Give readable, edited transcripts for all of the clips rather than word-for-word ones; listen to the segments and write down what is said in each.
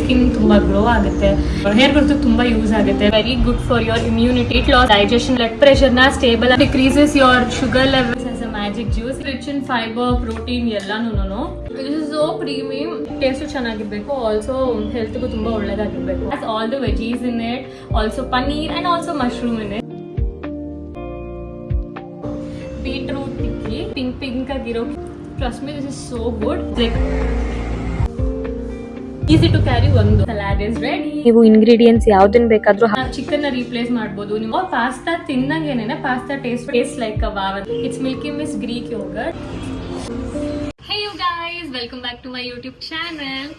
Skin ತುಂಬಾ glow ಆಗುತ್ತೆ, hair growth ತುಂಬಾ ಯೂಸ್ ಆಗುತ್ತೆ. Very good for your immunity, loss, digestion, blood pressure ನ stable, decreases your sugar levels as a magic juice, rich in fibre, protein ಎಲ್ಲಾನು. So premium, taste ಚೆನ್ನಾಗಿರ್ಬೇಕು, also ಹೆಲ್ತ್ಗೂ ತುಂಬಾ ಒಳ್ಳೇದಾಗಿರ್ಬೇಕು. All the veggies in it, also paneer and also mushroom in it. Beetroot tikki pink ಆಗಿರೋ, trust me this is so good. Like easy to carry. ಒಂದು salad is ready. ನೀವು ingredients ಯಾವ್ದನ್ ಬೇಕಾದ್ರೂ chicken ನ ರೀಪ್ಲೇಸ್ ಮಾಡಬಹುದು. ನೀವು ಪಾಸ್ತಾ ತಿನ್ನಂಗೇನೆ pasta taste like a wow. It's milky miss Greek yogurt. Hey you guys, welcome back to my YouTube channel.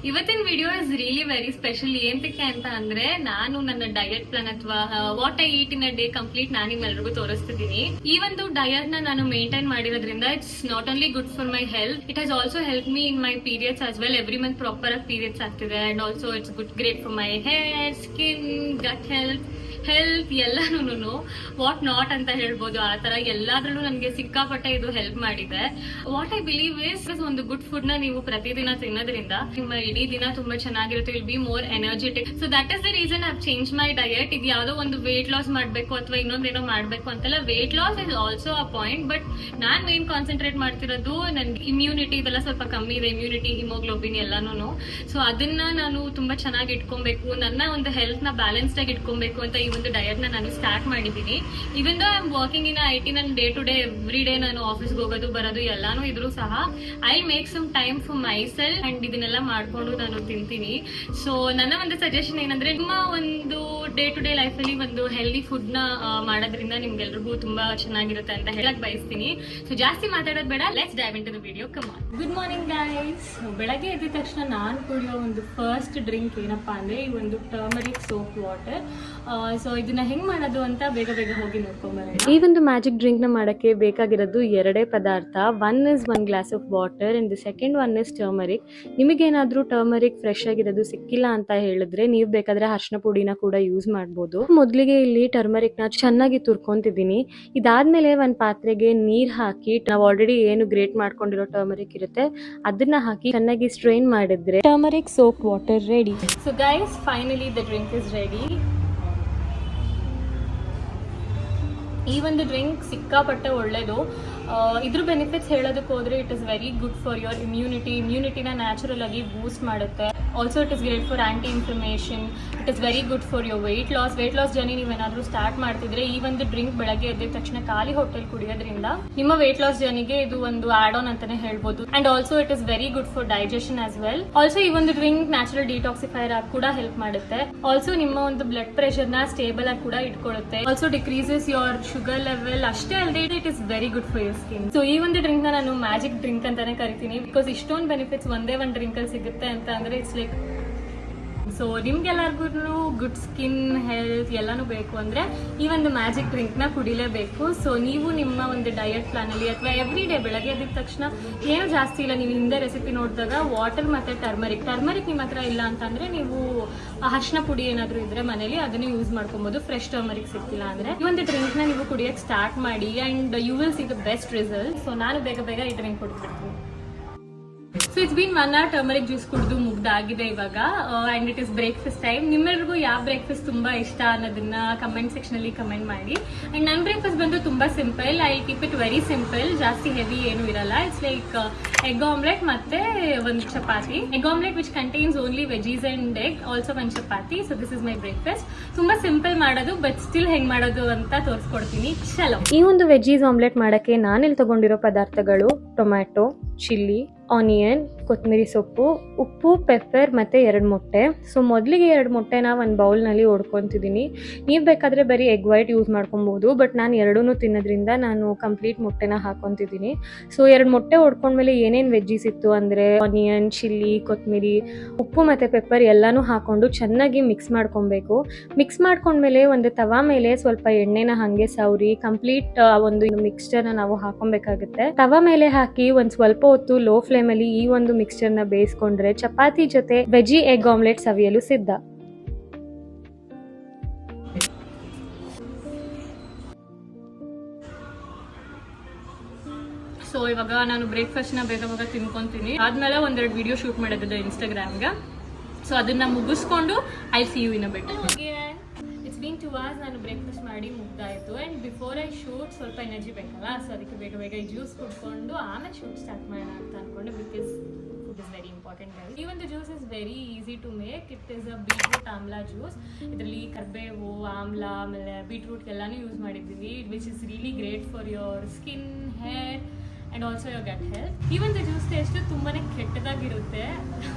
ಇವತ್ತಿನ video is really very special. ಏನಕ್ಕೆ ಅಂತ ಅಂದ್ರೆ, ನಾನು ನನ್ನ ಡಯಟ್ ಪ್ಲಾನ್ ಅಥವಾ what I eat in a day complete ನಾನು ನಿಮ್ಮೆಲ್ಲರಿಗೂ ತೋರಿಸ್ತಿದ್ದೀನಿ. ಈ ಒಂದು ಡಯಟ್ ನ ನಾನು ಮೇಂಟೈನ್ ಮಾಡಿರೋದ್ರಿಂದ it's not only good for my health, it has also help me in my periods as well. Every month proper ಆಗಿ periods ಆಗ್ತಿದೆ. And also it's good great for my hair, skin, gut health ಎಲ್ಲಾನು what not ಅಂತ ಹೇಳ್ಬೋದು. ಆ ತರ ಎಲ್ಲಾದ್ರಲ್ಲೂ ನನಗೆ ಸಿಕ್ಕಾಪಟ್ಟೆ ಇದು ಹೆಲ್ಪ್ ಮಾಡಿದೆ. ವಾಟ್ ಐ ಬಿಲೀವ್ ಇಸ್, ಒಂದು ಗುಡ್ ಫುಡ್ ನ ನೀವು ಪ್ರತಿದಿನ ತಿನ್ನೋದ್ರಿಂದ ನಿಮ್ಮ ಇಡೀ ದಿನ ತುಂಬಾ ಚೆನ್ನಾಗಿರುತ್ತೆ. Will be more energetic. So that is the reason I change my diet. ಇದು ಯಾವ್ದೋ ಒಂದು ವೇಟ್ ಲಾಸ್ ಮಾಡ್ಬೇಕು ಅಥವಾ ಇನ್ನೊಂದೇನೋ ಮಾಡ್ಬೇಕು ಅಂತಲ್ಲ. Weight loss is also a point, but non main concentrate ಮಾಡ್ತಿರೋದು ನನ್ಗೆ ಇಮ್ಯುನಿಟಿ ಇದೆಲ್ಲ ಸ್ವಲ್ಪ ಕಮ್ಮಿ ಇದೆ. ಇಮ್ಯುನಿಟಿ, ಹಿಮೋಗ್ಲೋಬಿನ್ ಎಲ್ಲಾನು. ಸೊ ಅದನ್ನ ನಾನು ತುಂಬಾ ಚೆನ್ನಾಗಿ ಇಟ್ಕೊಬೇಕು, ನನ್ನ ಒಂದು ಹೆಲ್ತ್ ನ ಬ್ಯಾಲೆನ್ಸ್ಡ್ ಆಗಿ ಇಟ್ಕೊಬೇಕು ಅಂತ ಈ ಒಂದು ಡಯಟ್ ನ ನಾನು ಸ್ಟಾರ್ಟ್ ಮಾಡಿದ್ದೀನಿ. Even though I am working in IT, ನನ್ನ day to day every day ನಾನು ಆಫೀಸ್ಗೆ ಹೋಗೋದು ಬರೋದು ಎಲ್ಲಾನು ಇದ್ರು ಸಹ I make some time for myself and ಇದನ್ನೆಲ್ಲ ಮಾಡ್ಕೊಂಡು ನಾನು ತಿಂತೀನಿ. ಸೊ ನನ್ನ ಒಂದು ಸಜೆಷನ್ ಏನಂದ್ರೆ, ನಿಮ್ಮ ಒಂದು ಡೇ ಟು ಡೇ ಲೈಫ್ ಅಲ್ಲಿ ಒಂದು ಹೆಲ್ದಿ ಫುಡ್ ನ ಮಾಡೋದ್ರಿಂದ ನಿಮ್ಗೆಲ್ರಿಗೂ ತುಂಬಾ ಚೆನ್ನಾಗಿರುತ್ತೆ ಅಂತ ಹೇಳಕ್ ಬಯಸ್ತೀನಿ. ಸೊ ಜಾಸ್ತಿ ಮಾತಾಡೋದು ಬೇಡ, let's dive into the video. Come on. Good morning guys. ಬೆಳಗ್ಗೆ ಎದ್ದ ತಕ್ಷಣ ನಾನು ಕುಡಿಯೋ ಒಂದು ಫಸ್ಟ್ ಡ್ರಿಂಕ್ ಏನಪ್ಪಾ ಅಂದ್ರೆ ಈ ಒಂದು ಟರ್ಮರಿಕ್ ಸೋಪ್ ವಾಟರ್. ಸೊ ಇದನ್ನ ಹೆಂಗ್ ಮಾಡೋದು ಅಂತ ಬೇಗ ಹೋಗಿ ನೋಡ್ಕೊಂಬರೋಣ. ಈ ಒಂದು ಮ್ಯಾಜಿಕ್ ಡ್ರಿಂಕ್ ನ ಮಾಡಕ್ಕೆ ಬೇಕಾಗಿರೋದು ಎರಡೇ ಪದಾರ್ಥ. One is 1 glass of water and the second one is turmeric. ನಿಮಗೇನಾದ್ರೂ ಟರ್ಮರಿಕ್ ಫ್ರೆಶ್ ಆಗಿರೋದು ಸಿಕ್ಕಿಲ್ಲ ಅಂತ ಹೇಳಿದ್ರೆ ನೀವು ಬೇಕಾದ್ರೆ ಅರಿಶಿನ ಪುಡಿನ ಕೂಡ ಯೂಸ್ ಮಾಡ್ಬೋದು. ಮೊದಲಿಗೆ ಇಲ್ಲಿ ಟರ್ಮರಿಕ್ ನ ಚೆನ್ನಾಗಿ ತುರ್ಕೊಂತಿದ್ದೀನಿ. ಇದಾದ್ಮೇಲೆ ಒಂದ್ ಪಾತ್ರೆಗೆ ನೀರ್ ಹಾಕಿ, ನಾವು ಆಲ್ರೆಡಿ ಏನು ಗ್ರೇಟ್ ಮಾಡ್ಕೊಂಡಿರೋ ಟರ್ಮರಿಕ್ ಇರುತ್ತೆ ಅದನ್ನ ಹಾಕಿ ಚೆನ್ನಾಗಿ ಸ್ಟ್ರೈನ್ ಮಾಡಿದ್ರೆ turmeric soap water ready. So guys, finally the drink is ready. ಈ ಒಂದು ಡ್ರಿಂಕ್ ಸಿಕ್ಕಾಪಟ್ಟೆ ಒಳ್ಳೇದು. ಇದ್ರ ಬೆನಿಫಿಟ್ಸ್ ಹೇಳೋದಕ್ಕೆ ಹೋದ್ರೆ it is very good for your ಇಮ್ಯುನಿಟಿನ ನ್ಯಾಚುರಲ್ ಆಗಿ ಬೂಸ್ಟ್ ಮಾಡುತ್ತೆ. Also it is great for anti inflammation. It is very good for your weight loss journey ನೀವೇನಾದ್ರೂ ಸ್ಟಾರ್ಟ್ ಮಾಡ್ತಿದ್ರೆ ಈ ಒಂದು ಡ್ರಿಂಕ್ ಬೆಳಗ್ಗೆ ಎದ್ದ ತಕ್ಷಣ ಖಾಲಿ ಹೊಟ್ಟೆಲ್ ಕುಡಿಯೋದ್ರಿಂದ ನಿಮ್ಮ ವೆಯ್ಟ್ ಲಾಸ್ ಜರ್ನಿಗೆ ಇದು ಒಂದು ಆಡ್ ಆನ್ ಅಂತಾನೆ ಹೇಳ್ಬೋದು. And also it is very good for digestion as well. Also ಈ ಒಂದು ಡ್ರಿಂಕ್ ನ್ಯಾಚುರಲ್ ಡಿಟಾಕ್ಸಿಫೈರ್ ಆಗಿ ಕೂಡ ಹೆಲ್ಪ್ ಮಾಡುತ್ತೆ. ಆಲ್ಸೋ ನಿಮ್ಮ ಒಂದು ಬ್ಲಡ್ ಪ್ರೆಷರ್ ನ ಸ್ಟೇಬಲ್ ಆಗಿ ಕೂಡ ಇಟ್ಕೊಳ್ಳುತ್ತೆ. Also decreases your sugar level. ಅಷ್ಟೇ ಅಲ್ಲದೆ it is very good for your skin. So ಈ ಒಂದು ಡ್ರಿಂಕ್ ನ ನಾನು ಮ್ಯಾಜಿಕ್ ಡ್ರಿಂಕ್ ಅಂತಾನೆ ಕರಿತೀನಿ. ಬಿಕಾಸ್ ಇಷ್ಟೊಂದು ಬೆನಿಫಿಟ್ಸ್ ಒಂದೇ ಒಂದು ಡ್ರಿಂಕ್ ಅಲ್ಲಿ ಸಿಗುತ್ತೆ ಅಂತ ಅಂದ್ರೆ ಇಟ್ಸ್ ಲೈಕ್. ಸೊ ನಿಮ್ಗೆಲ್ಲರಿಗೂ ಗುಡ್ ಸ್ಕಿನ್, ಹೆಲ್ತ್ ಎಲ್ಲಾನು ಬೇಕು ಅಂದ್ರೆ ಈ ಒಂದು ಮ್ಯಾಜಿಕ್ ಡ್ರಿಂಕ್ ನ ಕುಡಿಲೇಬೇಕು. ಸೊ ನೀವು ನಿಮ್ಮ ಒಂದು ಡಯಟ್ ಪ್ಲಾನ್ ಅಲ್ಲಿ ಅಥವಾ ಎವ್ರಿ ಡೇ ಬೆಳಗ್ಗೆ ಎದ್ದ ತಕ್ಷಣ ಏನು ಜಾಸ್ತಿ ಇಲ್ಲ, ನೀವು ಹಿಂದೆ ರೆಸಿಪಿ ನೋಡಿದಾಗ ವಾಟರ್ ಮತ್ತೆ ಟರ್ಮರಿಕ್ ನಿಮ್ಮ ಹತ್ರ ಇಲ್ಲ ಅಂತಂದ್ರೆ ನೀವು ಅರಿಶಿನ ಪುಡಿ ಏನಾದ್ರು ಇದ್ರೆ ಮನೇಲಿ ಅದನ್ನ ಯೂಸ್ ಮಾಡ್ಕೊಬಹುದು. ಫ್ರೆಶ್ ಟರ್ಮರಿಕ್ ಸಿಕ್ತಿಲ್ಲ ಅಂದ್ರೆ ಈ ಒಂದು ಡ್ರಿಂಕ್ ನ ನೀವು ಕುಡಿಯಕ್ಕೆ ಸ್ಟಾರ್ಟ್ ಮಾಡಿ and you will see the best result. So ನಾನು ಬೇಗ ಈ ಡ್ರಿಂಕ್ ಕುಡಿದ್ಬಿಡ್ತೀನಿ. So it's been 1 hour turmeric juice ಕುಡಿದು ಮುಗ್ದಾಗಿದೆ ಇವಾಗ. And it is breakfast time. ನಿಮ್ಮೆಲ್ರಿಗೂ ಯಾವ ಬ್ರೇಕ್ಫಾಸ್ಟ್ ತುಂಬಾ ಇಷ್ಟ ಅನ್ನೋದನ್ನ ಕಮೆಂಟ್ ಸೆಕ್ಷನ್ ಅಲ್ಲಿ ಕಮೆಂಟ್ ಮಾಡಿ. ಅಂಡ್ ನನ್ನ ಬ್ರೇಕ್ಫಾಸ್ಟ್ ಬಂದು ತುಂಬಾ simple. I keep it very simple. ಜಾಸ್ತಿ ಹೆವಿ ಏನು ಇರಲ್ಲ. ಇಟ್ಸ್ ಲೈಕ್ ಎಗ್ ಆಮ್ಲೆಟ್ ಮತ್ತೆ ಒಂದು chapati. Egg omelette which contains only veggies and egg, also ಒಂದು chapati. So this is my breakfast. ತುಂಬಾ ಸಿಂಪಲ್ ಮಾಡೋದು, ಬಟ್ ಸ್ಟಿಲ್ ಹೆಂಗ್ ಮಾಡೋದು ಅಂತ ತೋರಿಸ್ಕೊಡ್ತೀನಿ. ಚಲೋ. ಈ ಒಂದು ವೆಜೀಸ್ ಆಮ್ಲೆಟ್ ಮಾಡಕ್ಕೆ ನಾನಿಲ್ಲಿ ತಗೊಂಡಿರೋ ಪದಾರ್ಥಗಳು ಟೊಮ್ಯಾಟೊ, ಚಿಲ್ಲಿ, ಆನಿಯನ್, ಕೊತ್ತಂಬರಿ ಸೊಪ್ಪು, ಉಪ್ಪು, ಪೆಪ್ಪರ್ ಮತ್ತು 2 ಮೊಟ್ಟೆ. ಸೊ ಮೊದಲಿಗೆ 2 ಮೊಟ್ಟೆನ ಒಂದು ಬೌಲ್ನಲ್ಲಿ ಹೊಡ್ಕೊತಿದ್ದೀನಿ. ನೀವು ಬೇಕಾದರೆ ಬರೀ ಎಗ್ ವೈಟ್ ಯೂಸ್ ಮಾಡ್ಕೊಬೋದು, ಬಟ್ ನಾನು ಎರಡೂ ತಿನ್ನೋದ್ರಿಂದ ನಾನು ಕಂಪ್ಲೀಟ್ ಮೊಟ್ಟೆನ ಹಾಕ್ಕೊತಿದ್ದೀನಿ. ಸೊ 2 ಮೊಟ್ಟೆ ಹೊಡ್ಕೊಂಡ್ಮೇಲೆ ಏನೇನು ವೆಜ್ಜೀಸ್ ಇತ್ತು ಅಂದರೆ ಆನಿಯನ್, ಚಿಲ್ಲಿ, ಕೊತ್ತಂಬರಿ, ಉಪ್ಪು ಮತ್ತು ಪೆಪ್ಪರ್ ಎಲ್ಲನೂ ಹಾಕ್ಕೊಂಡು ಚೆನ್ನಾಗಿ ಮಿಕ್ಸ್ ಮಾಡ್ಕೊಬೇಕು. ಮಿಕ್ಸ್ ಮಾಡ್ಕೊಂಡ್ಮೇಲೆ ಒಂದು ತವಾ ಮೇಲೆ ಸ್ವಲ್ಪ ಎಣ್ಣೆನ ಹಾಗೆ ಸೌರಿ ಕಂಪ್ಲೀಟ್ ಒಂದು ಮಿಕ್ಸ್ಚರ್ನ ನಾವು ಹಾಕೊಬೇಕಾಗುತ್ತೆ. ತವಾ ಮೇಲೆ ಹಾಕಿ ಒಂದು ಸ್ವಲ್ಪ ಹೊತ್ತು ಲೋ ಫ್ಲೇಮಲ್ಲಿ ಈ ಒಂದು ಮಿಕ್ಸ್ಚರ್ನ ಬೇಯಿಸ್ಕೊಂಡ್ರೆ ಚಪಾತಿ ಜೊತೆ ವೆಜಿ ಎಗ್ ಆಮ್ಲೆಟ್ ಸವಿಯಲು ಸಿದ್ಧ. ಸೊ ಸೊ ಇವಾಗ ನಾನು ಬ್ರೇಕ್ಫಾಸ್ಟ್ನ ಬೇಗ ತಿನ್ಕೊತೀನಿ. ಆದ್ಮೇಲೆ ಒಂದೆರಡು ವಿಡಿಯೋ ಶೂಟ್ ಮಾಡಿದ್ದೆ ಇನ್ಸ್ಟಾಗ್ರಾಮ್ಗೆ. ಸೊ ಅದನ್ನ ಮುಗಿಸ್ಕೊಂಡು I see you in a bit. It's been 2 hours ನಾನು ಬ್ರೇಕ್ಫಾಸ್ಟ್ ಮಾಡಿ ಮುಗ್ದಾಯಿತು. ಆ್ಯಂಡ್ ಬಿಫೋರ್ ಐ ಶೂಟ್ ಸ್ವಲ್ಪ ಎನರ್ಜಿ ಬೇಕಲ್ಲ, ಸೊ ಅದಕ್ಕೆ ಬೇಗ ಈ ಜ್ಯೂಸ್ ಕುಡ್ಕೊಂಡು ಆಮೇಲೆ ಶೂಟ್ ಸ್ಟಾರ್ಟ್ ಮಾಡೋಣ ಅಂತ ಅಂದ್ಕೊಂಡೆ. Because food is very important. ಈ ಒಂದು juice is very easy to make. It is a beetroot amla juice. ಇದರಲ್ಲಿ ಕರ್ಬೇವು, ಆಮ್ಲಾ, ಆಮೇಲೆ ಬೀಟ್ರೂಟ್ ಎಲ್ಲಾನು ಯೂಸ್ ಮಾಡಿದ್ದೀವಿ, which is really great for your skin, hair and also your gut health. ಈ ಒಂದು juice taste ತುಂಬಾ ಕೆಟ್ಟದಾಗಿರುತ್ತೆ.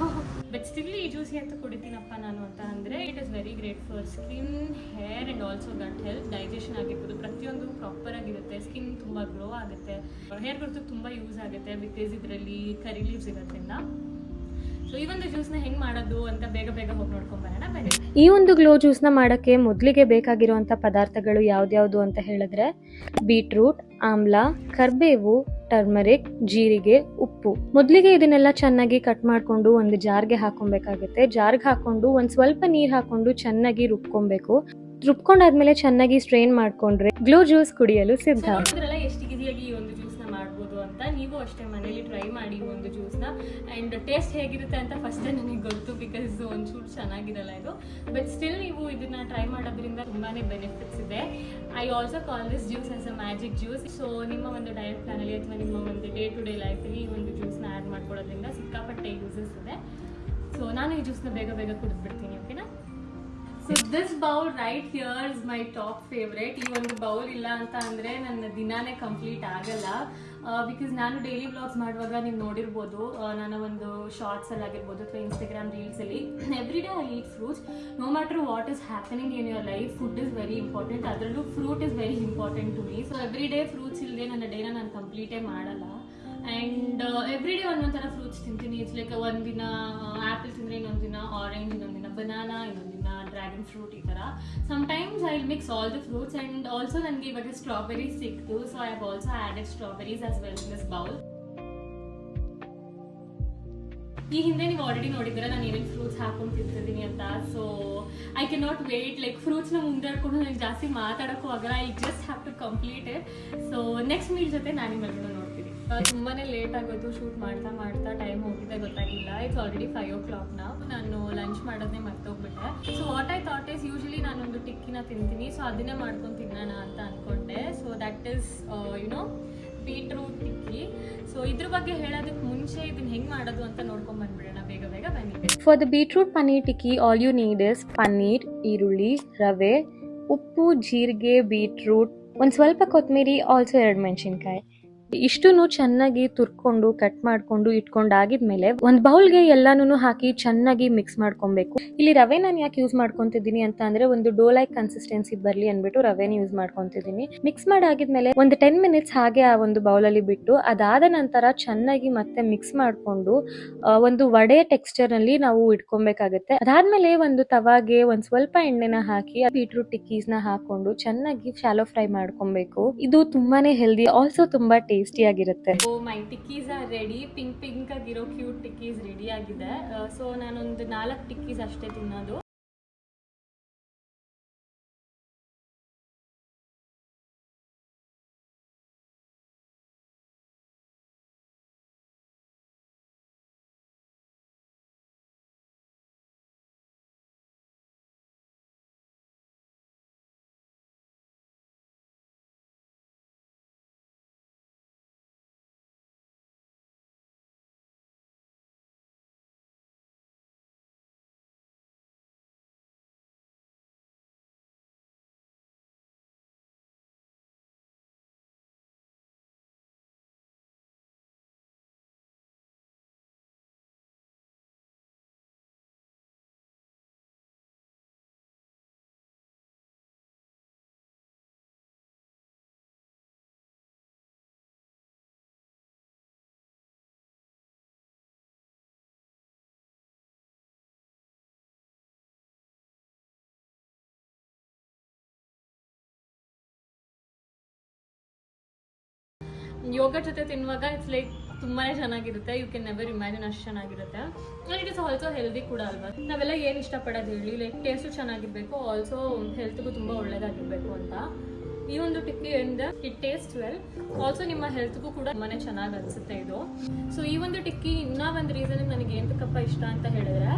ಬಟ್ ಸ್ಟಿಲ್ ಈ ಜ್ಯೂಸ್ ಯಾಕೆ ಕುಡಿತೀನಪ್ಪ ನಾನು ಅಂತ ಅಂದರೆ, it is very great for skin, hair and also gut health. Digestion ಆಗಿರ್ಬೋದು, ಪ್ರತಿಯೊಂದು ಪ್ರಾಪರ್ ಆಗಿರುತ್ತೆ. ಸ್ಕಿನ್ ತುಂಬ ಗ್ಲೋ ಆಗುತ್ತೆ, ಹೇರ್ ಗ್ರೋತ್ ತುಂಬ ಯೂಸ್ ಆಗುತ್ತೆ ಬಿಕಾಸ್ ಇದರಲ್ಲಿ ಕರಿ ಲೀವ್ಸ್ ಇರೋದ್ರಿಂದ. ಸೊ ಈ ಒಂದು ಜ್ಯೂಸ್ನ ಹೆಂಗೆ ಮಾಡೋದು ಅಂತ ಬೇಗ ಹೋಗಿ ನೋಡ್ಕೊಂಬರೋಣ ಬನ್ನಿ. ಈ ಒಂದು ಗ್ಲೋ ಜ್ಯೂಸ್ನ ಮಾಡೋಕ್ಕೆ ಮೊದಲಿಗೆ ಬೇಕಾಗಿರುವಂಥ ಪದಾರ್ಥಗಳು ಯಾವ್ದ್ಯಾವುದು ಅಂತ ಹೇಳಿದ್ರೆ ಬೀಟ್ರೂಟ್, ಆಮ್ಲಾ, ಕರ್ಬೇವು, ಟರ್ಮರಿಕ್, ಜೀರಿಗೆ, ಉಪ್ಪು. ಮೊದಲಿಗೆ ಇದನ್ನೆಲ್ಲ ಚೆನ್ನಾಗಿ ಕಟ್ ಮಾಡಿಕೊಂಡು ಒಂದು ಜಾರ್ಗೆ ಹಾಕೊಬೇಕಾಗುತ್ತೆ. ಜಾರ್ಗೆ ಹಾಕೊಂಡು ಒಂದು ಸ್ವಲ್ಪ ನೀರು ಹಾಕೊಂಡು ಚೆನ್ನಾಗಿ ರುಬ್ಕೊಬೇಕು. ರುಬ್ಕೊಂಡಾದ್ಮೇಲೆ ಚೆನ್ನಾಗಿ ಸ್ಟ್ರೈನ್ ಮಾಡ್ಕೊಂಡ್ರೆ ಗ್ಲೋ ಜ್ಯೂಸ್ ಕುಡಿಯಲು ಸಿದ್ಧ. ಎಷ್ಟು ಈಸಿಯಾಗಿ ಈ ಒಂದು ಜ್ಯೂಸ್ನ ಮಾಡ್ಬೋದು ಅಂತ ನೀವು ಅಷ್ಟೇ ಮನೇಲಿ ಟ್ರೈ ಮಾಡಿ ಈ ಒಂದು ಜ್ಯೂಸ್ನ. ಆ್ಯಂಡ್ ಟೇಸ್ಟ್ ಹೇಗಿರುತ್ತೆ ಅಂತ ಫಸ್ಟೇ ನನಗೆ ಗೊತ್ತು, ಬಿಕಾಸ್ ಒಂಚೂರು ಚೆನ್ನಾಗಿರಲ್ಲ ಇದು. ಬಟ್ ಸ್ಟಿಲ್ ನೀವು ಇದನ್ನ ಟ್ರೈ ಮಾಡೋದ್ರಿಂದ ತುಂಬಾ ಬೆನಿಫಿಟ್ಸ್ ಇದೆ. I also call this juice as a magic juice. So ನಿಮ್ಮ ಒಂದು ಡಯಟ್ ಪ್ಲಾನಲ್ಲಿ ಅಥವಾ ನಿಮ್ಮ ಒಂದು ಡೇ ಟು ಡೇ ಲೈಫಲ್ಲಿ ಈ ಒಂದು ಜ್ಯೂಸ್ನ ಆ್ಯಡ್ ಮಾಡ್ಕೊಳ್ಳೋದ್ರಿಂದ ಸಿಕ್ಕಾಪಟ್ಟೆ ಯೂಸಸ್ ಇದೆ. ಸೊ ನಾನು ಈ ಜ್ಯೂಸ್ನ ಬೇಗ ಕುಡಿದ್ಬಿಡ್ತೀನಿ, ಓಕೆನಾ? So this bowl right here is my top favourite. ಈ ಒಂದು ಬೌಲ್ ಇಲ್ಲ ಅಂತ ಅಂದರೆ ನನ್ನ ದಿನಾನೇ ಕಂಪ್ಲೀಟ್ ಆಗಲ್ಲ. ಬಿಕಾಸ್ ನಾನು ಡೈಲಿ ವ್ಲಾಗ್ಸ್ ಮಾಡುವಾಗ ನೀವು ನೋಡಿರ್ಬೋದು, ನನ್ನ ಒಂದು ಶಾರ್ಟ್ಸಲ್ಲಿ ಆಗಿರ್ಬೋದು ಅಥವಾ ಇನ್ಸ್ಟಾಗ್ರಾಮ್ ರೀಲ್ಸಲ್ಲಿ every day I eat fruits. No matter what is happening in your life, food is very important. ಅದರಲ್ಲೂ fruit is very important to me. So every day fruits ಇಲ್ಲದೆ ನನ್ನ ಡೇನ ನಾನು ಕಂಪ್ಲೀಟೇ ಮಾಡಲ್ಲ. ಆ್ಯಂಡ್ ಎವ್ರಿ ಡೇ ಒಂದೊಂದು ಥರ fruits ತಿಂತೀನಿ. It's like ಒಂದಿನ apple ತಿಂದರೆ ಇನ್ನೊಂದು ದಿನ ಆರೆಂಜ್, ಇನ್ನೊಂದು ದಿನ ಬನಾನಾ, ಇನ್ನೊಂದು ದಿನ ಡ್ರ್ಯಾಗನ್ ಫ್ರೂಟ್, ಈ ಥರ. Sometimes I will mix all the fruits. And also ನನಗೆ ಇವಾಗ ಸ್ಟ್ರಾಬೆರೀಸ್ ಸಿಕ್ತು, so I have also added strawberries as well in this bowl. ಈ ಹಿಂದೆ ನೀವು ಆಲ್ರೆಡಿ ನೋಡಿದ್ರೆ ನಾನು ಏನೇನು ಫ್ರೂಟ್ಸ್ ಹಾಕೊಂಡು ತಿಂತಿದ್ದೀನಿ ಅಂತ. So I can not wait. Like ಫ್ರೂಟ್ಸ್ನ ಮುಂದೆ ಇಟ್ಕೊಂಡು ನನಗೆ ಜಾಸ್ತಿ ಮಾತಾಡೋಕ್ಕೂ ಆಗಲ್ಲ. I just have to complete it. So next meal ಜೊತೆ ನಾನು ನಿಮ್ಮೆಲ್ಲರೂ ನೋಡ್ತೀನಿ. ತುಂಬಾ ಲೇಟ್ ಆಗೋದು, ಶೂಟ್ ಮಾಡ್ತಾ ಟೈಮ್ ಹೋಗಿದೆ ಗೊತ್ತಾಗಿಲ್ಲ. ಇಟ್ಸ್ ಆಲ್ರೆಡಿ 5 o'clock ನಾವು. ನಾನು ಲಂಚ್ ಮಾಡೋದನ್ನೇ ಮರ್ತೋಗ್ಬಿಟ್ಟೆ. So what I thought is, usually ನಾನೊಂದು ಟಿಕ್ಕಿನ ತಿಂತೀನಿ, ಸೊ ಅದನ್ನೇ ಮಾಡ್ಕೊಂಡು ತಿನ್ನೋಣ ಅಂತ ಅಂದ್ಕೊಂಡೆ. So that is beetroot tikki. So ಇದ್ರ ಬಗ್ಗೆ ಹೇಳೋದಕ್ಕೆ ಮುಂಚೆ ಇದನ್ನ ಹೆಂಗೆ ಮಾಡೋದು ಅಂತ ನೋಡ್ಕೊಂಡ್ ಬಂದ್ಬಿಡೋಣ ಬೇಗ ಬನ್ನಿ. For the beetroot paneer tikki, all you need is paneer, ಈರುಳ್ಳಿ, ರವೆ, ಉಪ್ಪು, ಜೀರಿಗೆ, ಬೀಟ್ರೂಟ್, ಒಂದು ಸ್ವಲ್ಪ ಕೊತ್ತಂಬರಿ, ಆಲ್ಸೋ 2 ಮೆಣಸಿನ್ಕಾಯಿ. ಇಷ್ಟನ್ನು ಚೆನ್ನಾಗಿ ತುರ್ಕೊಂಡು ಕಟ್ ಮಾಡ್ಕೊಂಡು ಇಟ್ಕೊಂಡಾಗಿದ್ಮೇಲೆ ಒಂದು ಬೌಲ್ಗೆ ಎಲ್ಲಾನು ಹಾಕಿ ಚೆನ್ನಾಗಿ ಮಿಕ್ಸ್ ಮಾಡ್ಕೊಬೇಕು. ಇಲ್ಲಿ ರವೆ ನಾನು ಯಾಕೆ ಯೂಸ್ ಮಾಡ್ಕೊತಿದ್ದೀನಿ ಅಂತ ಅಂದ್ರೆ, ಒಂದು ಡೋ ಲೈಕ್ ಕನ್ಸಿಸ್ಟೆನ್ಸಿ ಬರಲಿ ಅಂದ್ಬಿಟ್ಟು ರವೆನ ಯೂಸ್ ಮಾಡ್ಕೊತಿದ್ದೀನಿ. ಮಿಕ್ಸ್ ಮಾಡಾಗಿದ್ಮೇಲೆ ಒಂದು 10 minutes ಹಾಗೆ ಆ ಒಂದು ಬೌಲಲ್ಲಿ ಬಿಟ್ಟು, ಅದಾದ ನಂತರ ಚೆನ್ನಾಗಿ ಮತ್ತೆ ಮಿಕ್ಸ್ ಮಾಡಿಕೊಂಡು ಒಂದು ವಡೆ ಟೆಕ್ಸ್ಚರ್ ನಲ್ಲಿ ನಾವು ಇಟ್ಕೊಬೇಕಾಗುತ್ತೆ. ಅದಾದ್ಮೇಲೆ ಒಂದು ತವಾಗೆ ಒಂದು ಸ್ವಲ್ಪ ಎಣ್ಣೆನ ಹಾಕಿ ಬೀಟ್ರೂಟ್ ಟಿಕ್ಕೀಸ್ನ ಹಾಕೊಂಡು ಚೆನ್ನಾಗಿ ಶಾಲೋ ಫ್ರೈ ಮಾಡ್ಕೊಬೇಕು. ಇದು ತುಂಬಾನೇ ಹೆಲ್ದಿ, ಆಲ್ಸೋ ತುಂಬಾ ಟೇಸ್ಟಿ ಆಗಿರುತ್ತೆ. ಮೈ ಟಿಕ್ಕೀಸ್ ಆರ್ ರೆಡಿ. ಪಿಂಕ್ ಆಗಿರೋ ಕ್ಯೂಟ್ ಟಿಕ್ಕೀಸ್ ರೆಡಿ ಆಗಿದೆ. ಸೊ ನಾನೊಂದು 4 ಟಿಕ್ಕೀಸ್ ಅಷ್ಟೇ ತಿನ್ನೋದು. ಯೋಗರ್ಟ್ ಜೊತೆ ತಿನ್ನುವಾಗ ಇಟ್ಸ್ ಲೈಕ್ ತುಂಬಾ ಚೆನ್ನಾಗಿರುತ್ತೆ. ಯು ಕ್ಯಾನ್ ನೆವರ್ ಇಮ್ಯಾಜಿನ್ ಅಷ್ಟು ಚೆನ್ನಾಗಿರುತ್ತೆ. And it is also healthy ಕೂಡ ಅಲ್ವಾ. ನಾವೆಲ್ಲ ಏನು ಇಷ್ಟಪಡೋದು ಹೇಳಿ, ಲೈಕ್ ಟೇಸ್ಟು ಚೆನ್ನಾಗಿರಬೇಕು, ಆಲ್ಸೋ ಹೆಲ್ತ್ಗೂ ತುಂಬ ಒಳ್ಳೇದಾಗಿರಬೇಕು ಅಂತ. ಈ ಒಂದು ಟಿಕ್ಕಿಯಿಂದ ಇಟ್ ಟೇಸ್ಟ್ ವೆಲ್. ಆಲ್ಸೋ ನಿಮ್ಮ ಹೆಲ್ತ್ಗೂ ಕೂಡ ತುಂಬಾನೇ ಚೆನ್ನಾಗಿ ಅನಿಸುತ್ತೆ ಇದು. ಸೊ ಈ ಒಂದು ಟಿಕ್ಕಿ ಇನ್ನೂ ಒಂದು ರೀಸನ್ ನನಗೆ ಎಂತಕ್ಕಪ್ಪ ಇಷ್ಟ ಅಂತ ಹೇಳಿದ್ರೆ,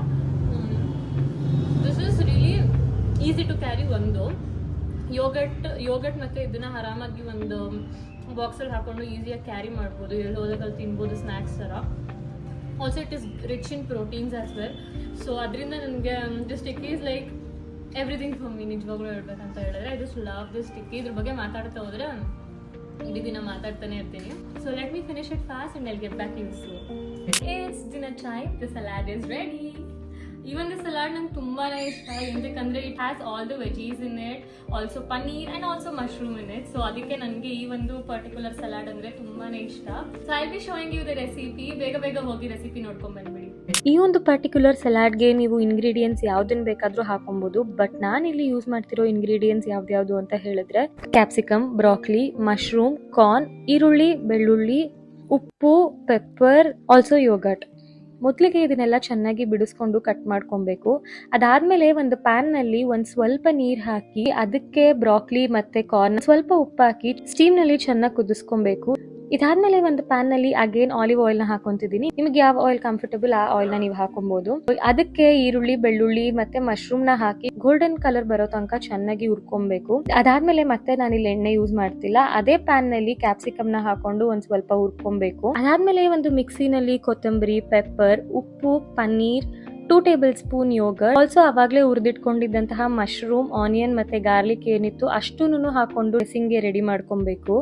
this is really easy to carry. ಒಂದು ಯೋಗಟ್ ಮತ್ತು ಇದನ್ನ ಆರಾಮಾಗಿ ಒಂದು ಬಾಕ್ಸಲ್ಲಿ ಹಾಕೊಂಡು ಈಸಿಯಾಗಿ ಕ್ಯಾರಿ ಮಾಡ್ಬೋದು, ಎಲ್ಲಿ ಹೋದಾಗಲ್ಲಿ ತಿನ್ಬೋದು ಸ್ನ್ಯಾಕ್ಸ್ ಥರ. Also it is rich in proteins as well. So ಅದರಿಂದ ನನಗೆ this tikki is like everything for me. ನಿಜವಾಗ್ಲೂ ಹೇಳ್ಬೇಕಂತ ಹೇಳಿದ್ರೆ I just love this tikki. ಇದ್ರ ಬಗ್ಗೆ ಮಾತಾಡ್ತಾ ಹೋದ್ರೆ ಇಡೀ ದಿನ ಮಾತಾಡ್ತಾನೆ ಇರ್ತೀನಿ. So let me finish it fast and I'll get back you soon. It's dinner time. The salad is ready. ಈ ಒಂದು ಸಲಾಡ್ ನಂಗೆ ತುಂಬಾನೇ ಇಷ್ಟ, ಎಂತಕ್ಕಂದ್ರೆ it has all the veggies in it, also paneer and also mushroom in it. So ಅದಕ್ಕೆ ನನಗೆ ಈ ಒಂದು ಪರ್ಟಿಕ್ಯುಲರ್ ಸಲಾಡ್ ಅಂದ್ರೆ ತುಂಬಾನೇ ಇಷ್ಟ. So I be showing you the recipe. ಬೇಗ ಹೋಗಿ ರೆಸಿಪಿ ನೋಡ್ಕೊಂಡ್ ಬಂದ್ಬಿಡಿ. ಈ ಒಂದು ಪರ್ಟಿಕ್ಯುಲರ್ ಸಲಾಡ್ಗೆ ನೀವು ಇಂಗ್ರೀಡಿಯೆಂಟ್ಸ್ ಯಾವ್ದನ್ನ ಬೇಕಾದರೂ ಹಾಕೊಬೋದು. ಬಟ್ ನಾನು ಇಲ್ಲಿ ಯೂಸ್ ಮಾಡ್ತಿರೋ ಇಂಗ್ರೀಡಿಯೆಂಟ್ಸ್ ಯಾವ್ದು ಅಂತ ಹೇಳಿದ್ರೆ ಕ್ಯಾಪ್ಸಿಕಮ್, ಬ್ರಾಕ್ಲಿ, ಮಶ್ರೂಮ್, ಕಾರ್ನ್, ಈರುಳ್ಳಿ, ಬೆಳ್ಳುಳ್ಳಿ, ಉಪ್ಪು, ಪೆಪ್ಪರ್, ಆಲ್ಸೋ ಯೋಗರ್ಟ್. ಮೊದಲಿಗೆ ಇದನ್ನೆಲ್ಲ ಚೆನ್ನಾಗಿ ಬಿಡಿಸ್ಕೊಂಡು ಕಟ್ ಮಾಡ್ಕೊಬೇಕು. ಅದಾದ್ಮೇಲೆ ಒಂದು ಪ್ಯಾನ್ನಲ್ಲಿ ಒಂದು ಸ್ವಲ್ಪ ನೀರು ಹಾಕಿ ಅದಕ್ಕೆ ಬ್ರಾಕ್ಲಿ ಮತ್ತೆ ಕಾರ್ನ್, ಸ್ವಲ್ಪ ಉಪ್ಪು ಹಾಕಿ ಸ್ಟೀಮ್ನಲ್ಲಿ ಚೆನ್ನಾಗಿ ಕುದಿಸ್ಕೊಬೇಕು. ಇದಾದ್ಮೇಲೆ ಒಂದು ಪ್ಯಾನ್ನಲ್ಲಿ ಅಗೇನ್ ಆಲಿವ್ ಆಯಿಲ್ನ ಹಾಕೊಂತಿದ್ದೀನಿ. ನಿಮ್ಗೆ ಯಾವ ಆಯಿಲ್ ಕಂಫರ್ಟಬಲ್ ಆ ಆಯಿಲ್ನ ನೀವು ಹಾಕೊಬಹುದು. ಅದಕ್ಕೆ ಈರುಳ್ಳಿ, ಬೆಳ್ಳುಳ್ಳಿ ಮತ್ತೆ ಮಶ್ರೂಮ್ನ ಹಾಕಿ ಗೋಲ್ಡನ್ ಕಲರ್ ಬರೋ ತನಕ ಚೆನ್ನಾಗಿ ಹುರ್ಕೊಬೇಕು. ಅದಾದ್ಮೇಲೆ ಮತ್ತೆ ನಾನಿಲ್ಲಿ ಎಣ್ಣೆ ಯೂಸ್ ಮಾಡ್ತಿಲ್ಲ. ಅದೇ ಪ್ಯಾನ್ನಲ್ಲಿ ಕ್ಯಾಪ್ಸಿಕಮ್ನ ಹಾಕೊಂಡು ಒಂದ್ ಸ್ವಲ್ಪ ಹುರ್ಕೊಬೇಕು. ಅದಾದ್ಮೇಲೆ ಒಂದು ಮಿಕ್ಸಿನಲ್ಲಿ ಕೊತ್ತಂಬರಿ, ಪೆಪ್ಪರ್, ಉಪ್ಪು, paneer, 2 table spoon yoghurt, also ಅವಾಗಲೇ ಹುರಿದಿಟ್ಕೊಂಡಿದ್ದಂತಹ ಮಶ್ರೂಮ್, ಆನಿಯನ್ ಮತ್ತೆ ಗಾರ್ಲಿಕ್ ಏನಿತ್ತು ಅಷ್ಟೂನು ಹಾಕೊಂಡು ಡ್ರೆಸ್ಸಿಂಗ್ಗೆ ರೆಡಿ ಮಾಡ್ಕೊಬೇಕು.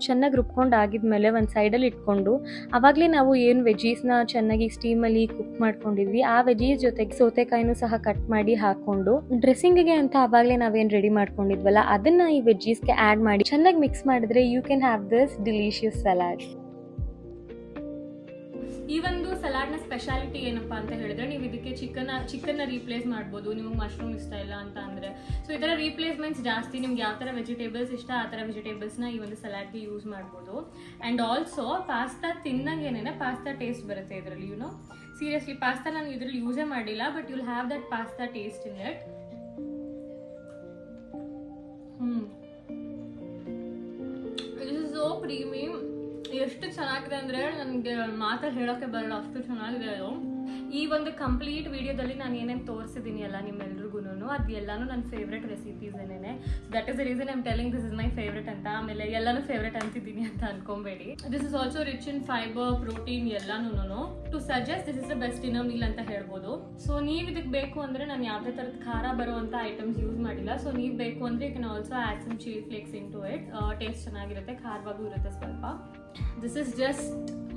ಚೆನ್ನಾಗಿ ರುಬ್ಕೊಂಡು ಆಗಿದ್ಮೇಲೆ ಒಂದು ಸೈಡಲ್ಲಿ ಇಟ್ಕೊಂಡು ಅವಾಗಲೇ ನಾವು ಏನು ವೆಜೀಸ್ನ ಚೆನ್ನಾಗಿ ಸ್ಟೀಮಲ್ಲಿ ಕುಕ್ ಮಾಡ್ಕೊಂಡಿದ್ವಿ ಆ ವೆಜೀಸ್ ಜೊತೆಗೆ ಸೌತೆಕಾಯಿನೂ ಸಹ ಕಟ್ ಮಾಡಿ ಹಾಕೊಂಡು ಡ್ರೆಸ್ಸಿಂಗಿಗೆ ಅಂತ ಅವಾಗಲೇ ನಾವೇನು ರೆಡಿ ಮಾಡ್ಕೊಂಡಿದ್ವಲ್ಲ ಅದನ್ನ ಈ ವೆಜೀಸ್ಗೆ ಆ್ಯಡ್ ಮಾಡಿ ಚೆನ್ನಾಗಿ ಮಿಕ್ಸ್ ಮಾಡಿದ್ರೆ you can have this delicious salad. ಈ ಒಂದು ಸಲಾಡ್ನ ಸ್ಪೆಷಾಲಿಟಿ ಏನಪ್ಪಾ ಅಂತ ಹೇಳಿದ್ರೆ, ನೀವು ಇದಕ್ಕೆ ಚಿಕನ್ನ ರೀಪ್ಲೇಸ್ ಮಾಡ್ಬೋದು. ನಿಮ್ಗೆ ಮಶ್ರೂಮ್ ಇಷ್ಟ ಇಲ್ಲ ಅಂತ ಅಂದ್ರೆ, ಸೊ ಈ ಥರ ರೀಪ್ಲೇಸ್ಮೆಂಟ್ಸ್ ಜಾಸ್ತಿ. ನಿಮ್ಗೆ ಯಾವ ಥರ ವೆಜಿಟೇಬಲ್ಸ್ ಇಷ್ಟ ಆ ಥರ ವೆಜಿಟೇಬಲ್ಸ್ನ ಈ ಒಂದು ಸಲಾಡ್ಗೆ ಯೂಸ್ ಮಾಡ್ಬೋದು. ಆ್ಯಂಡ್ ಆಲ್ಸೋ ಪಾಸ್ತಾ ತಿನ್ನಂಗೇನೆ ಪಾಸ್ತಾ ಟೇಸ್ಟ್ ಬರುತ್ತೆ ಇದರಲ್ಲಿ. ಸೀರಿಯಸ್ಲಿ ಪಾಸ್ತಾ ನಾನು ಇದರಲ್ಲಿ ಯೂಸೇ ಮಾಡಿಲ್ಲ, but you'll have that pasta taste in it. This is so creamy. ಎಷ್ಟು ಚೆನ್ನಾಗಿದೆ ಅಂದರೆ ನನಗೆ ಮಾತಲ್ಲಿ ಹೇಳೋಕ್ಕೆ ಬರಲ್ಲ, ಅಷ್ಟು ಚೆನ್ನಾಗಿದೆ ಅದು. ಈ ಒಂದು ಕಂಪ್ಲೀಟ್ ವಿಡಿಯೋದಲ್ಲಿ ನಾನು ಏನೇನು ತೋರಿಸಿದ್ದೀನಿ ಅಲ್ಲ ನಿಮ್ಮೆಲ್ರಿಗೂ, ಅದು ಎಲ್ಲಾನು ನನ್ನ ಫೇವ್ರೆಟ್ ರೆಸಿಪೀಸ್ ಏನೇನೆ. That is the reason I am telling this is my favourite ಅಂತ. ಆಮೇಲೆ ಎಲ್ಲಾನು ಫೇವ್ರೆಟ್ ಅಂತಿದ್ದೀನಿ ಅಂತ ಅನ್ಕೊಂಬೇಡಿ. This is also rich in fibre, protein ಎಲ್ಲಾನು. To suggest this is the best dinner meal ಅಂತ ಹೇಳ್ಬೋದು. ಸೊ ನೀವು ಇದಕ್ಕೆ ಬೇಕು ಅಂದರೆ ನಾನು ಯಾವುದೇ ಥರದ ಖಾರ ಬರುವಂಥ ಐಟಮ್ಸ್ ಯೂಸ್ ಮಾಡಿಲ್ಲ. ಸೊ ನೀವು ಬೇಕು ಅಂದರೆ you can also add some chilli flakes into it. Taste ಚೆನ್ನಾಗಿರುತ್ತೆ, ಖಾರವಾಗೂ ಇರುತ್ತೆ ಸ್ವಲ್ಪ. This is just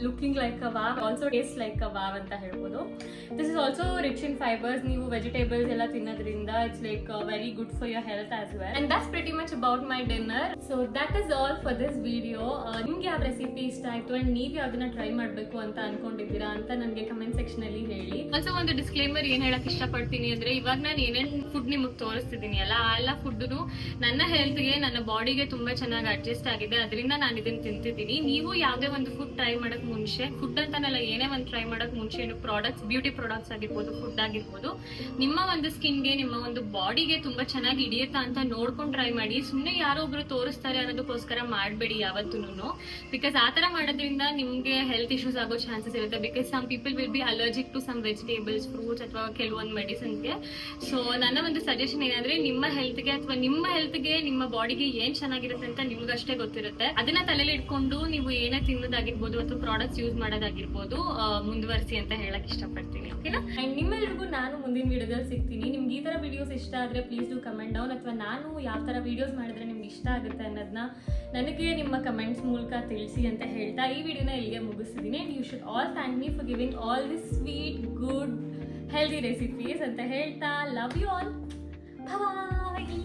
looking like a wow, also taste like a wow ಅಂತ ಹೇಳ್ಬೋದು. This is also rich in fibres. ನೀವು ವೆಜಿಟೇಬಲ್ಸ್ ಎಲ್ಲ ತಿನ್ನೋದ್ರಿಂದ it's like very good for your health as well. And that's pretty much about my dinner. So that is all for this video. ನಿಮ್ಗೆ ಯಾವ recipe ಇಷ್ಟ ಆಯ್ತು and ನೀವು ಯಾವ್ದನ್ನ try ಮಾಡಬೇಕು ಅಂತ ಅನ್ಕೊಂಡಿದ್ದೀರಾ ಅಂತ ನನಗೆ ಕಮೆಂಟ್ ಸೆಕ್ಷನ್ ಅಲ್ಲಿ ಹೇಳಿ. ಆಲ್ಸೋ ಒಂದು ಡಿಸ್ಕ್ಲೇಮರ್ ಏನ್ ಹೇಳಕ್ ಇಷ್ಟಪಡ್ತೀನಿ ಅಂದ್ರೆ, ಇವಾಗ ನಾನು ಏನೇನ್ ಫುಡ್ ನಿಮಗೆ ತೋರಿಸ್ತಿದ್ದೀನಿ ಅಲ್ಲ, ಆ ಎಲ್ಲ ಫುಡ್ ನನ್ನ ಹೆಲ್ತ್ಗೆ, ನನ್ನ ಬಾಡಿಗೆ ತುಂಬಾ ಚೆನ್ನಾಗಿ ಅಡ್ಜಸ್ಟ್ ಆಗಿದೆ. ಅದರಿಂದ ನಾನು ಇದನ್ನ ತಿಂತಿದ್ದೀನಿ. ನೀವು ಯಾವುದೇ ಒಂದು ಫುಡ್ ಟ್ರೈ ಮಾಡಕ್ ಮುಂಚೆ, ಫುಡ್ ಅಂತಾನಲ್ಲ ಏನೇ ಒಂದು ಟ್ರೈ ಮಾಡಕ್ ಮುಂಚೆ ಪ್ರಾಡಕ್ಟ್ಸ್, ಬ್ಯೂಟಿ ಪ್ರಾಡಕ್ಟ್ಸ್ ಆಗಿರ್ಬೋದು, ಫುಡ್ ಆಗಿರ್ಬೋದು, ನಿಮ್ಮ ಒಂದು ಸ್ಕಿನ್ಗೆ, ನಿಮ್ಮ ಒಂದು ಬಾಡಿಗೆ ತುಂಬಾ ಚೆನ್ನಾಗಿ ಹಿಡಿಯುತ್ತಾ ಅಂತ ನೋಡ್ಕೊಂಡು ಟ್ರೈ ಮಾಡಿ. ಸುಮ್ಮನೆ ಯಾರೋ ಒಬ್ರು ತೋರಿಸ್ತಾರೆ ಅನ್ನೋದಕ್ಕೋಸ್ಕರ ಮಾಡಬೇಡಿ ಯಾವತ್ತೂ. ಬಿಕಾಸ್ ಆ ತರ ಮಾಡೋದ್ರಿಂದ ನಿಮ್ಗೆ ಹೆಲ್ತ್ ಇಶ್ಯೂಸ್ ಆಗೋ ಚಾನ್ಸಸ್ ಇರುತ್ತೆ. Because some people will be allergic to some vegetables, fruits ಅಥವಾ ಕೆಲವೊಂದು ಮೆಡಿಸಿನ್ಗೆ. ಸೊ ನನ್ನ ಒಂದು ಸಜೆಷನ್ ಏನಂದ್ರೆ, ನಿಮ್ಮ ಹೆಲ್ತ್ಗೆ ಅಥವಾ ನಿಮ್ಮ ಬಾಡಿಗೆ ಏನ್ ಚೆನ್ನಾಗಿರುತ್ತೆ ಅಂತ ನಿಮ್ಗಷ್ಟೇ ಗೊತ್ತಿರುತ್ತೆ. ಅದನ್ನ ತಲೆಯಲ್ಲಿ ಇಟ್ಕೊಂಡು ನೀವು ಏನೇ ತಿನ್ನೋದಾಗಿರ್ಬೋದು ಅಥವಾ ಪ್ರಾಡಕ್ಟ್ಸ್ ಯೂಸ್ ಮಾಡೋದಾಗಿರ್ಬೋದು ಮುಂದುವರಿಸಿ ಅಂತ ಹೇಳಕ್ ಇಷ್ಟಪಡ್ತೀನಿ. ಓಕೆನಾ? ಅಂಡ್ ನಿಮ್ಮೆಲ್ರಿಗೂ ನಾನು ಮುಂದಿನ ವಿಡಿಯೋದಲ್ಲಿ ಸಿಗ್ತೀನಿ. ನಿಮ್ಗೆ ಈ ತರ ವಿಡಿಯೋಸ್ ಇಷ್ಟ ಆದ್ರೆ ಪ್ಲೀಸ್ ಡೂ ಕಮೆಂಟ್ ಡೌನ್, ಅಥವಾ ನಾನು ಯಾವ ತರ ವಿಡಿಯೋಸ್ ಮಾಡಿದ್ರೆ ನಿಮ್ಗೆ ಇಷ್ಟ ಆಗುತ್ತೆ ಅನ್ನೋದನ್ನ ನನಗೆ ನಿಮ್ಮ ಕಮೆಂಟ್ಸ್ ಮೂಲಕ ತಿಳಿಸಿ ಅಂತ ಹೇಳ್ತಾ ಈ ವಿಡಿಯೋನ ಇಲ್ಲಿಗೆ ಮುಗಿಸ್ತಿದ್ದೀನಿ. And you should all thank me for giving all this sweet, good, healthy recipes ಅಂತ ಹೇಳ್ತಾ, ಲವ್ ಯು ಆಲ್. ಬಾಯ್.